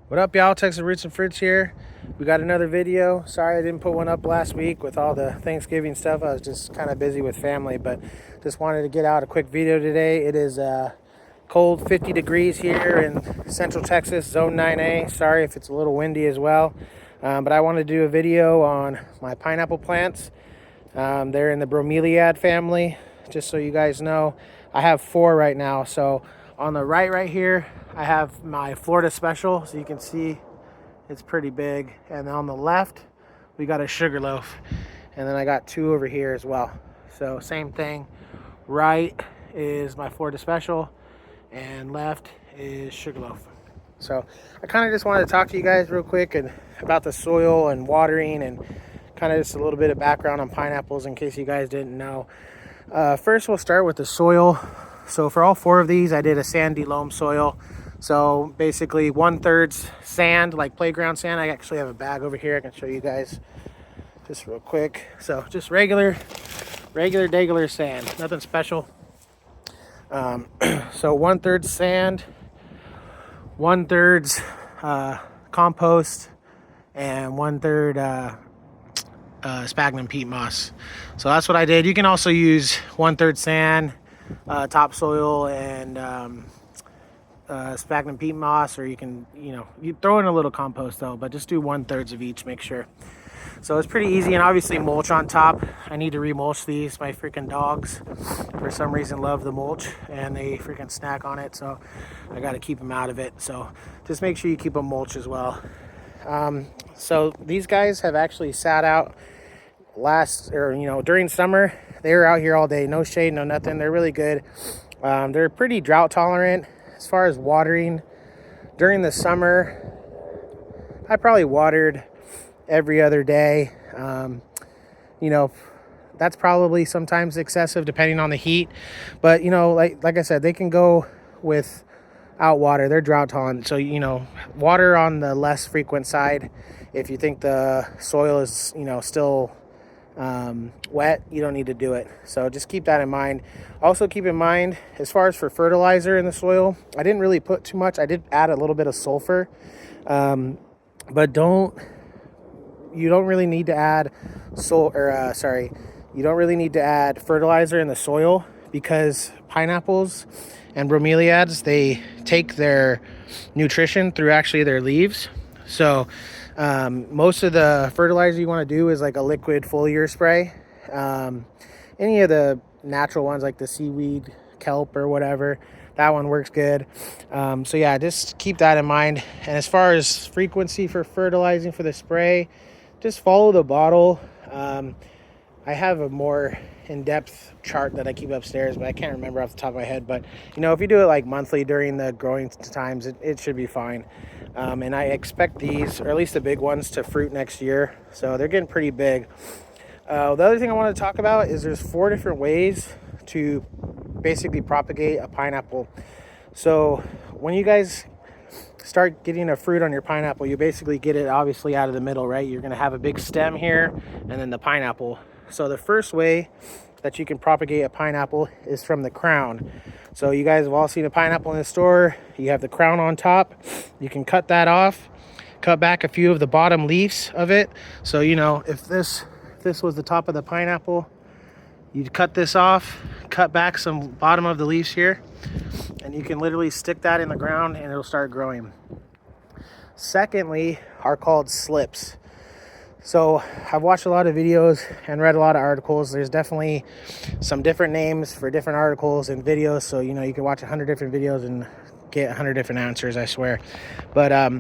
What up, y'all? Texas Roots and Fruits here. We got another video. Sorry I didn't put one up last week with all the Thanksgiving stuff. I was just kind of busy with family, but just wanted to get out a quick video today. It is cold, 50 degrees here in Central Texas, Zone 9A. Sorry if it's a little windy as well, but I wanted to do a video on my pineapple plants. They're in the bromeliad family. Just so you guys know, I have 4 right now. So on the right here, I have my Florida Special, so you can see it's pretty big. And on the left, we got a Sugarloaf. And then I got 2 over here as well. So same thing. Right is my Florida Special, and left is Sugarloaf. So I kind of just wanted to talk to you guys real quick and about the soil and watering and kind of just a little bit of background on pineapples in case you guys didn't know. First, we'll start with the soil. So for all 4 of these, I did a sandy loam soil. So basically 1/3 sand, like playground sand. I actually have a bag over here I can show you guys just real quick. So just regular degular sand, nothing special. So 1/3 sand, 1/3 compost, and 1/3 sphagnum peat moss. So that's what I did. You can also use 1/3 sand, topsoil, and sphagnum peat moss, or you can, you throw in a little compost though, but just do 1/3 of each, make sure. So it's pretty easy, and obviously mulch on top. I need to remulch these. My freaking dogs for some reason love the mulch and they freaking snack on it, so I got to keep them out of it. So just make sure you keep them mulch as well. So these guys have actually sat out during summer. They were out here all day, no shade, no nothing. They're really good. They're pretty drought tolerant. As far as watering, during the summer, I probably watered every other day. That's probably sometimes excessive depending on the heat. But, like I said, they can go without water. They're drought tolerant. So, water on the less frequent side. If you think the soil is, still wet, you don't need to do it. So just keep that in mind. Also keep in mind, as far as for fertilizer in the soil, I didn't really put too much. I did add a little bit of sulfur, but you don't really need to add you don't really need to add fertilizer in the soil, because pineapples and bromeliads, they take their nutrition through actually their leaves. So most of the fertilizer you want to do is like a liquid foliar spray. Any of the natural ones like the seaweed kelp or whatever, that one works good. So yeah, just keep that in mind. And as far as frequency for fertilizing for the spray, just follow the bottle. I have a more in-depth chart that I keep upstairs, but I can't remember off the top of my head. But if you do it like monthly during the growing times, it should be fine. And I expect these, or at least the big ones, to fruit next year. So they're getting pretty big. The other thing I want to talk about is there's 4 different ways to basically propagate a pineapple. So when you guys start getting a fruit on your pineapple, you basically get it obviously out of the middle, right? You're going to have a big stem here and then the pineapple. So the first way that you can propagate a pineapple is from the crown. So you guys have all seen a pineapple in the store. You have the crown on top. You can cut that off, cut back a few of the bottom leaves of it. So if this was the top of the pineapple, you'd cut this off, cut back some bottom of the leaves here, and you can literally stick that in the ground and it'll start growing. Secondly, are called slips. So I've watched a lot of videos and read a lot of articles. There's definitely some different names for different articles and videos. So, you can watch 100 different videos and get 100 different answers, I swear. But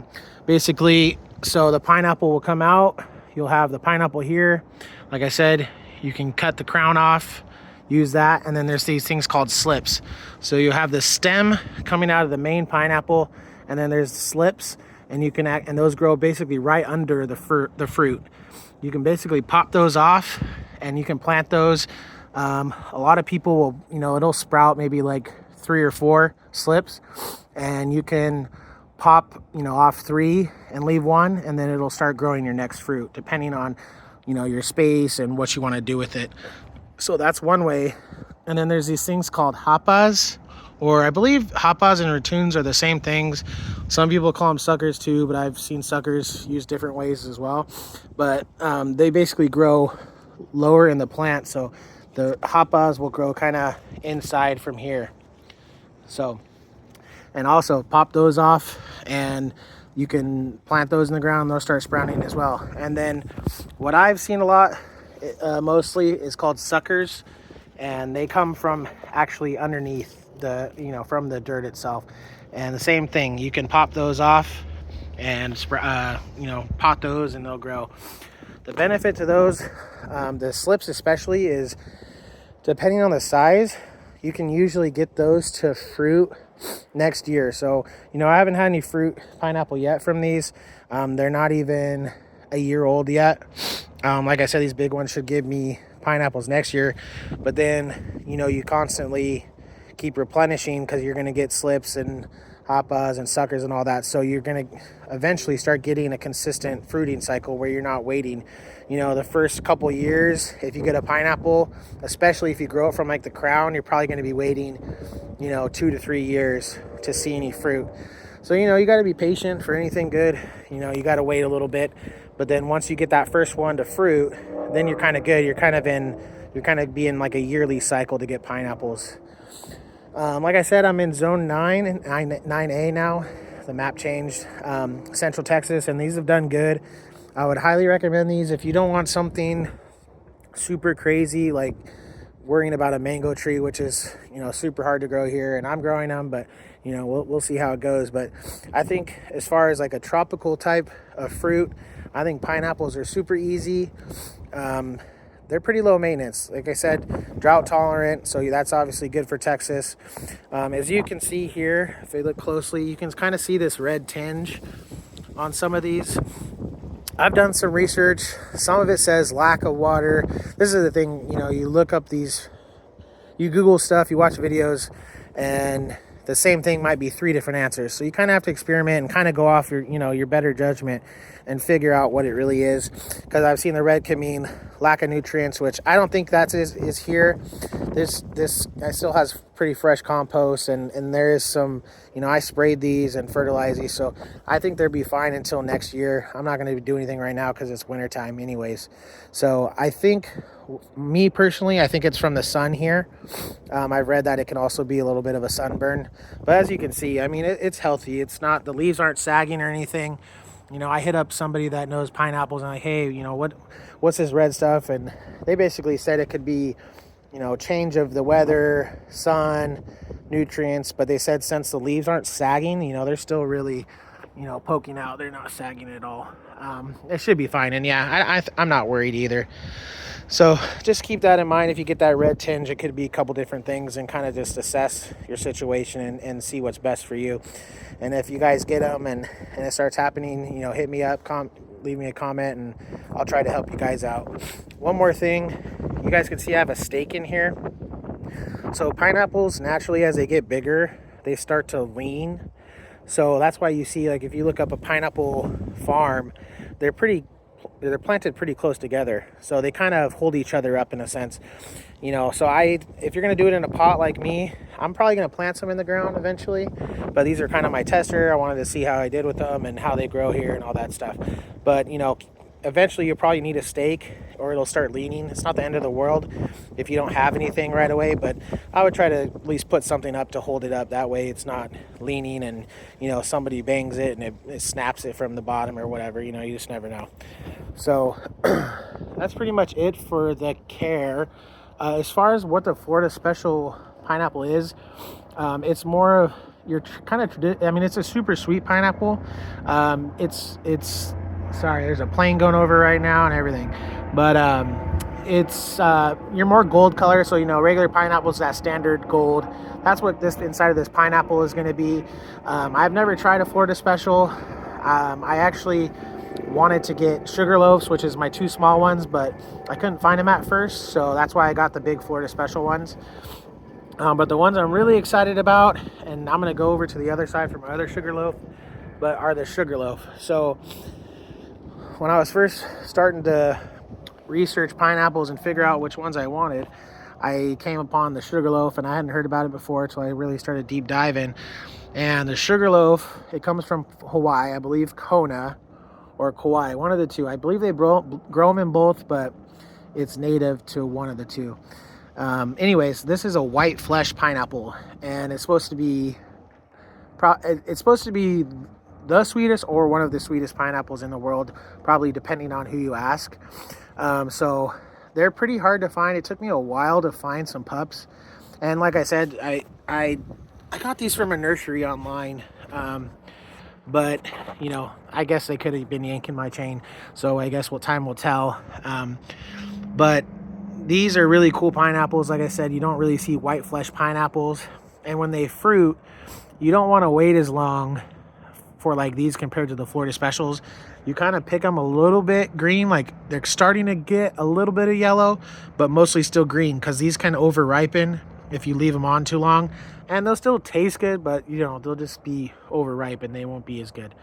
basically, so the pineapple will come out. You'll have the pineapple here. Like I said, you can cut the crown off, use that, and then there's these things called slips. So you have the stem coming out of the main pineapple, and then there's the slips, and and those grow basically right under the fruit. You can basically pop those off, and you can plant those. A lot of people will, it'll sprout maybe like 3 or 4 slips, and you can pop off 3 and leave 1, and then it'll start growing your next fruit depending on your space and what you want to do with it. So that's one way. And then there's these things called hapas or I believe hapas and ratoons are the same things. Some people call them suckers too, but I've seen suckers used different ways as well. But they basically grow lower in the plant, so the hapas will grow kind of inside from here. So, and also pop those off, and you can plant those in the ground. They'll start sprouting as well. And then what I've seen a lot mostly is called suckers, and they come from actually underneath the, from the dirt itself. And the same thing, you can pop those off and pot those and they'll grow. The benefit to those, the slips especially, is depending on the size, you can usually get those to fruit next year. So, I haven't had any fruit pineapple yet from these. They're not even a year old yet. Like I said, these big ones should give me pineapples next year, but then you constantly keep replenishing because you're going to get slips and hapas and suckers and all that, so you're going to eventually start getting a consistent fruiting cycle where you're not waiting. The first couple years, if you get a pineapple, especially if you grow it from like the crown, you're probably going to be waiting 2 to 3 years to see any fruit. So you got to be patient for anything good. You got to wait a little bit, but then once you get that first one to fruit, then you're kind of good. You're kind of being like a yearly cycle to get pineapples. Like I said, I'm in zone 9A now. The map changed, Central Texas, and these have done good. I would highly recommend these if you don't want something super crazy like worrying about a mango tree, which is super hard to grow here, and I'm growing them, but we'll see how it goes. But I think as far as like a tropical type of fruit, I think pineapples are super easy. They're pretty low maintenance. Like I said, drought tolerant, so that's obviously good for Texas. As you can see here, if you look closely, you can kind of see this red tinge on some of these. I've done some research. Some of it says lack of water. This is the thing, you look up these, you Google stuff, you watch videos, and the same thing might be 3 different answers. So you kind of have to experiment and kind of go off your better judgment and figure out what it really is. Because I've seen the red can mean lack of nutrients, which I don't think that is here. This still has pretty fresh compost, and there is some, I sprayed these and fertilized these, so I think they'll be fine until next year. I'm not going to do anything right now because it's winter time anyways. So I think, me personally, I think it's from the sun here. I've read that it can also be a little bit of a sunburn, but as you can see, I mean, it's healthy. It's not, the leaves aren't sagging or anything. I hit up somebody that knows pineapples and I'm like, hey, what's this red stuff? And they basically said it could be, change of the weather, sun, nutrients, but they said since the leaves aren't sagging, they're still really, poking out. They're not sagging at all. It should be fine. And yeah, I'm not worried either. So just keep that in mind. If you get that red tinge, it could be a couple different things, and kind of just assess your situation and see what's best for you. And if you guys get them and it starts happening, hit me up, leave me a comment, and I'll try to help you guys out. One more thing, you guys can see I have a stake in here. So pineapples, naturally, as they get bigger, they start to lean. So that's why you see, like, if you look up a pineapple farm, they're planted pretty close together, so they kind of hold each other up in a sense. So if you're going to do it in a pot like me, I'm probably going to plant some in the ground eventually, but these are kind of my tester. I wanted to see how I did with them and how they grow here and all that stuff. But eventually you'll probably need a stake, or it'll start leaning. It's not the end of the world if you don't have anything right away, but I would try to at least put something up to hold it up. That way it's not leaning and somebody bangs it and it snaps it from the bottom or whatever. You just never know. So that's pretty much it for the care. As far as what the Florida Special pineapple is, it's more of your kind of it's a super sweet pineapple. It's sorry, there's a plane going over right now and everything, but it's you're more gold color. So regular pineapples, that standard gold, that's what this inside of this pineapple is going to be. I've never tried a Florida Special. I actually wanted to get Sugarloafs, which is my 2 small ones, but I couldn't find them at first, so that's why I got the big Florida Special ones. But the ones I'm really excited about, and I'm going to go over to the other side for my other Sugarloaf, but are the Sugarloaf. So when I was first starting to research pineapples and figure out which ones I wanted, I came upon the Sugarloaf, and I hadn't heard about it before until I really started deep diving. And the Sugarloaf, it comes from Hawaii, I believe Kona or Kauai, one of the two. I believe they grow them in both, but it's native to one of the two. Anyways, this is a white flesh pineapple, and it's supposed to be the sweetest or one of the sweetest pineapples in the world, probably depending on who you ask. So they're pretty hard to find. It took me a while to find some pups, and like I said, I got these from a nursery online, but you know, I guess they could have been yanking my chain, so I guess time will tell. But these are really cool pineapples. Like I said, you don't really see white flesh pineapples, and when they fruit, you don't want to wait as long for like these compared to the Florida specials. You kind of pick them a little bit green, like they're starting to get a little bit of yellow, but mostly still green, because these can over ripen if you leave them on too long, and they'll still taste good, but you know, they'll just be overripe and they won't be as good.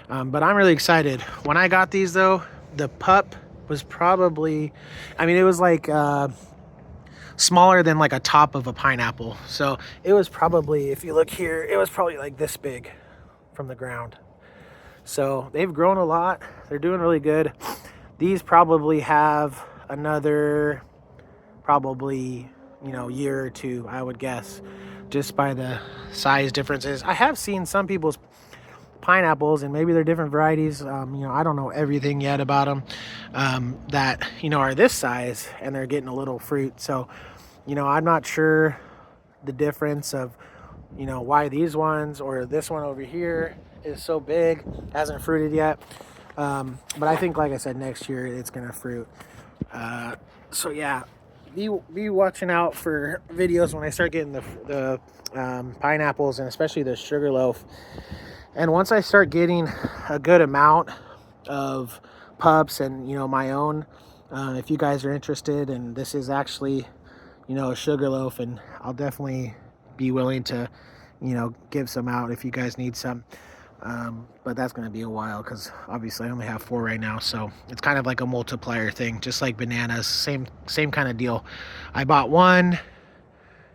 But I'm really excited. When I got these though, the pup was probably, I mean, it was like smaller than like a top of a pineapple. So it was probably, if you look here, it was probably like this big from the ground. So they've grown a lot. They're doing really good. These probably have another, probably, you know, year or two, I would guess, just by the size differences. I have seen some people's pineapples, and maybe they're different varieties. You know, I don't know everything yet about them, that, you know, are this size and they're getting a little fruit. So, you know, I'm not sure the difference of, you know, why these ones or this one over here is so big, hasn't fruited yet. But I think, like I said, next year it's gonna fruit. So yeah, be watching out for videos when I start getting the pineapples, and especially the Sugarloaf. And once I start getting a good amount of pups and, you know, my own, if you guys are interested, and this is actually, you know, a Sugarloaf, and I'll definitely be willing to, you know, give some out if you guys need some. But that's going to be a while, because obviously I only have 4 right now, so it's kind of like a multiplier thing, just like bananas. Same kind of deal. I bought one,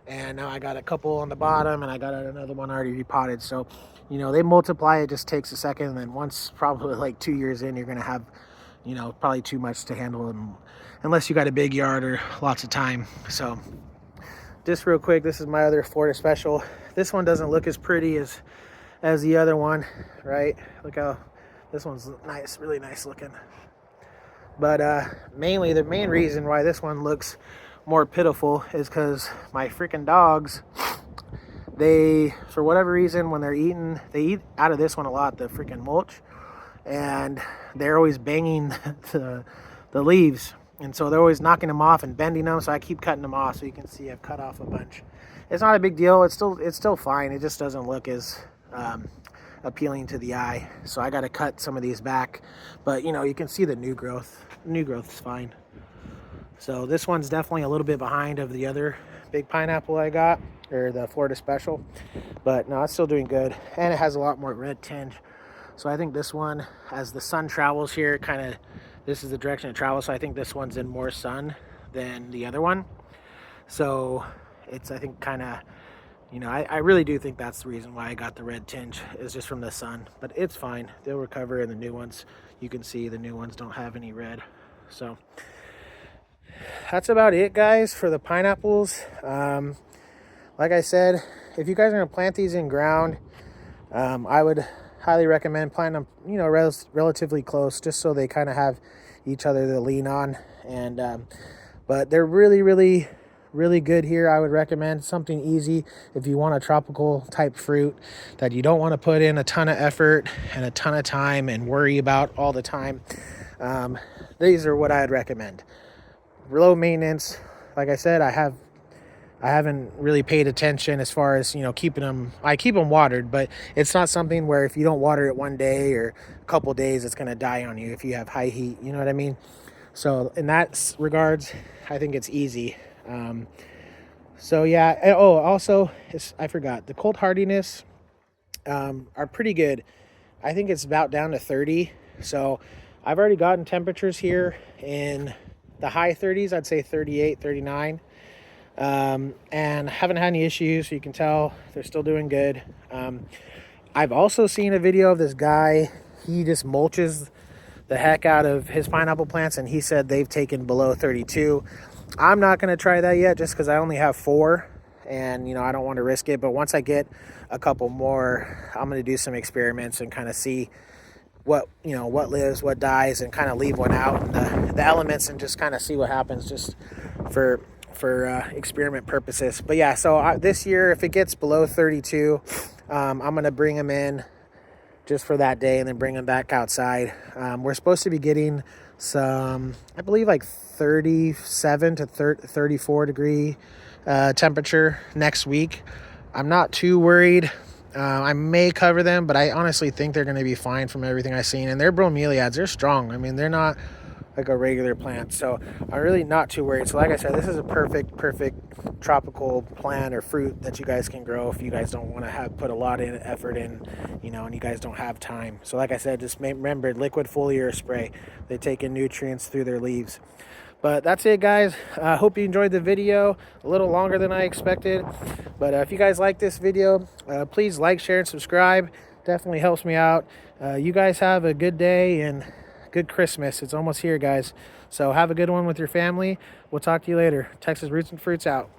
and now I got a couple on the bottom, and I got another one already repotted. So, you know, they multiply. It just takes a second, and then once, probably like 2 years in, you're going to have, you know, probably too much to handle them, unless you got a big yard or lots of time. So just real quick, this is my other Florida special. This one doesn't look as pretty as the other one, right? Look how this one's nice, really nice looking. But mainly, the main reason why this one looks more pitiful is because my freaking dogs, they, for whatever reason, when they're eating, they eat out of this one a lot, the freaking mulch, and they're always banging the leaves, and so they're always knocking them off and bending them. So I keep cutting them off. So you can see I've cut off a bunch. It's not a big deal. It's still fine. It just doesn't look as appealing to the eye. So I got to cut some of these back, but you know, you can see the new growth. New growth is fine. So this one's definitely a little bit behind of the other big pineapple I got, or the Florida special, but no, it's still doing good, and it has a lot more red tinge. So I think this one, as the sun travels here, kind of, this is the direction it travels, so I think this one's in more sun than the other one. So it's, I think, kind of, you know, I really do think that's the reason why I got the red tinge, is just from the sun. But it's fine, they'll recover, and the new ones, you can see the new ones don't have any red. So that's about it, guys, for the pineapples. Like I said, if you guys are going to plant these in ground, I would highly recommend planting them, you know, relatively close, just so they kind of have each other to lean on. And but they're really good here. I would recommend something easy if you want a tropical type fruit that you don't want to put in a ton of effort and a ton of time and worry about all the time. These are what I'd recommend. Low maintenance. Like I said, I haven't really paid attention as far as, you know, keeping them. I keep them watered, but it's not something where if you don't water it one day or a couple days, it's going to die on you if you have high heat. You know what I mean? So in that regards, I think it's easy. So yeah. Oh, also, I forgot, the cold hardiness are pretty good. I think it's about down to 30. So I've already gotten temperatures here in the high 30s. I'd say 38, 39. and haven't had any issues. You can tell they're still doing good. I've also seen a video of this guy. He just mulches the heck out of his pineapple plants, and he said they've taken below 32. I'm not going to try that yet just because I only have 4, and I don't want to risk it. But once I get a couple more, I'm going to do some experiments and kind of see what lives, what dies, and kind of leave one out, and the elements, and just kind of see what happens, just for experiment purposes. But yeah, so this year, if it gets below 32, I'm going to bring them in just for that day and then bring them back outside. We're supposed to be getting some, I believe, like 37 to 34 degree temperature next week. I'm not too worried. I may cover them, but I honestly think they're going to be fine from everything I've seen. And they're bromeliads. They're strong. I mean, they're not like a regular plant. So I'm really not too worried. So like I said, this is a perfect tropical plant or fruit that you guys can grow if you guys don't want to put a lot of effort in, and you guys don't have time. So like I said, just remember, liquid foliar spray. They take in nutrients through their leaves. But that's it, guys. I hope you enjoyed the video. A little longer than I expected. But if you guys like this video, please like, share, and subscribe. Definitely helps me out. You guys have a good day and good Christmas. It's almost here, guys. So have a good one with your family. We'll talk to you later. Texas Roots and Fruits out.